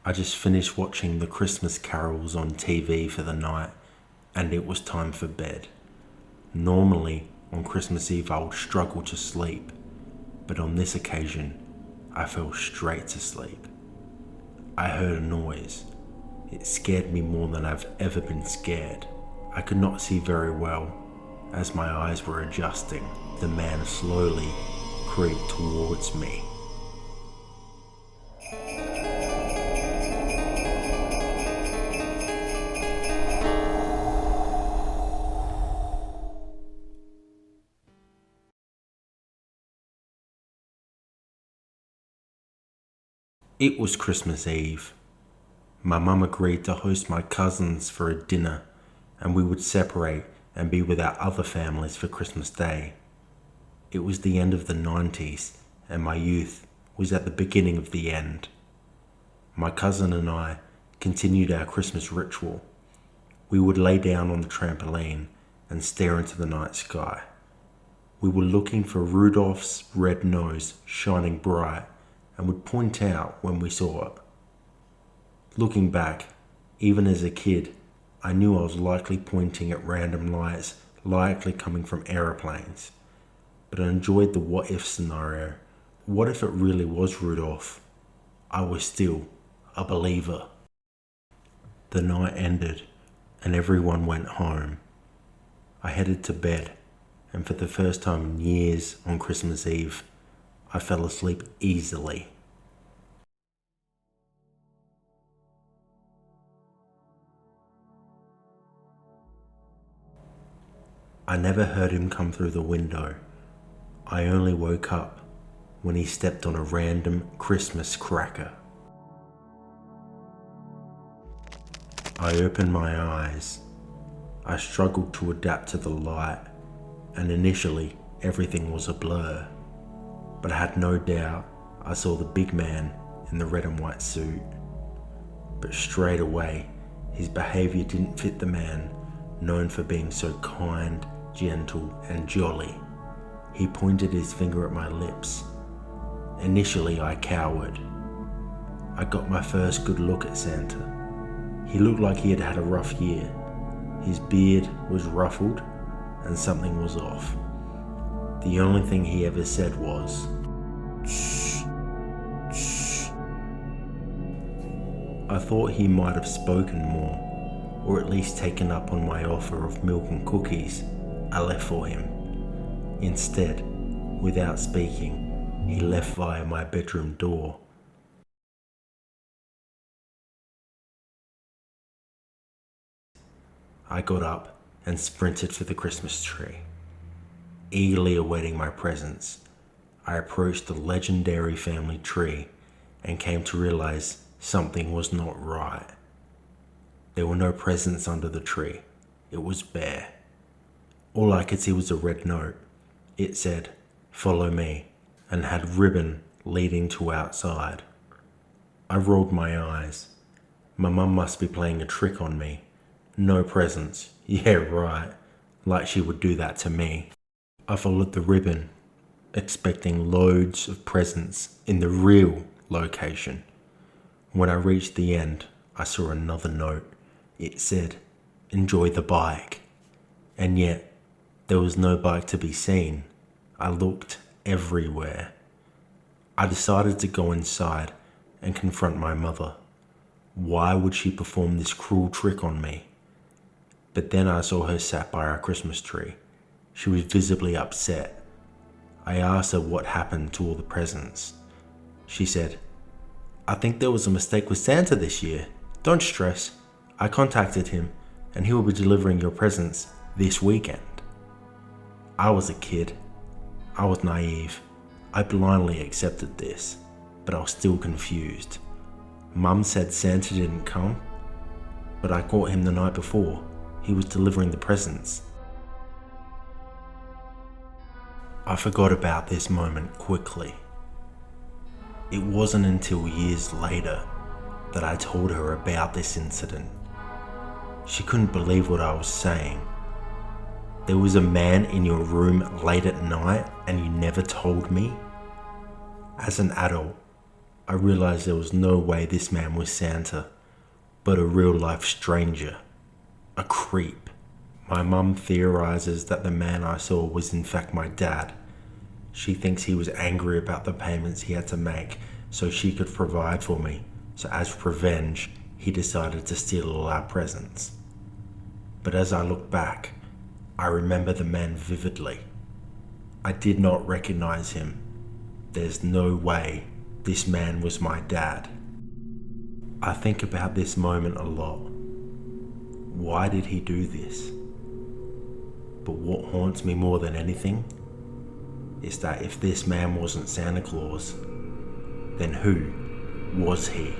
I just finished watching the Christmas carols on TV for the night, and it was time for bed. Normally, on Christmas Eve I would struggle to sleep, but on this occasion, I fell straight to sleep. I heard a noise. It scared me more than I've ever been scared. I could not see very well. As my eyes were adjusting, the man slowly creeped towards me. It was Christmas Eve. My mum agreed to host my cousins for a dinner, and we would separate and be with our other families for Christmas Day. It was the end of the 90s, and my youth was at the beginning of the end. My cousin and I continued our Christmas ritual. We would lay down on the trampoline and stare into the night sky. We were looking for Rudolph's red nose shining bright and would point out when we saw it. Looking back, even as a kid, I knew I was likely pointing at random lights likely coming from aeroplanes. But I enjoyed the what-if scenario. What if it really was Rudolph? I was still a believer. The night ended and everyone went home. I headed to bed, and for the first time in years on Christmas Eve, I fell asleep easily. I never heard him come through the window. I only woke up when he stepped on a random Christmas cracker. I opened my eyes. I struggled to adapt to the light, and initially everything was a blur. But I had no doubt I saw the big man in the red and white suit. But straight away, his behavior didn't fit the man known for being so kind, gentle, and jolly. He pointed his finger at my lips. Initially, I cowered. I got my first good look at Santa. He looked like he had had a rough year. His beard was ruffled, and something was off. The only thing he ever said was, "Shh, shh." I thought he might have spoken more, or at least taken up on my offer of milk and cookies I left for him. Instead, without speaking, he left via my bedroom door. I got up and sprinted for the Christmas tree. Eagerly awaiting my presents, I approached the legendary family tree and came to realize something was not right. There were no presents under the tree. It was bare. All I could see was a red note. It said, "Follow me," and had ribbon leading to outside. I rolled my eyes. My mum must be playing a trick on me. No presents. Yeah, right. Like she would do that to me. I followed the ribbon, expecting loads of presents in the real location. When I reached the end, I saw another note. It said, "Enjoy the bike." And yet, there was no bike to be seen. I looked everywhere. I decided to go inside and confront my mother. Why would she perform this cruel trick on me? But then I saw her sat by our Christmas tree. She was visibly upset. I asked her what happened to all the presents. She said, "I think there was a mistake with Santa this year. Don't stress. I contacted him and he will be delivering your presents this weekend." I was a kid. I was naive. I blindly accepted this, but I was still confused. Mum said Santa didn't come, but I caught him the night before. He was delivering the presents. I forgot about this moment quickly. It wasn't until years later that I told her about this incident. She couldn't believe what I was saying. There was a man in your room late at night and you never told me? As an adult, I realized there was no way this man was Santa, but a real-life stranger, a creep. My mum theorizes that the man I saw was in fact my dad. She thinks he was angry about the payments he had to make so she could provide for me, so as revenge, he decided to steal all our presents. But as I look back, I remember the man vividly. I did not recognize him. There's no way this man was my dad. I think about this moment a lot. Why did he do this? But what haunts me more than anything is that if this man wasn't Santa Claus, then who was he?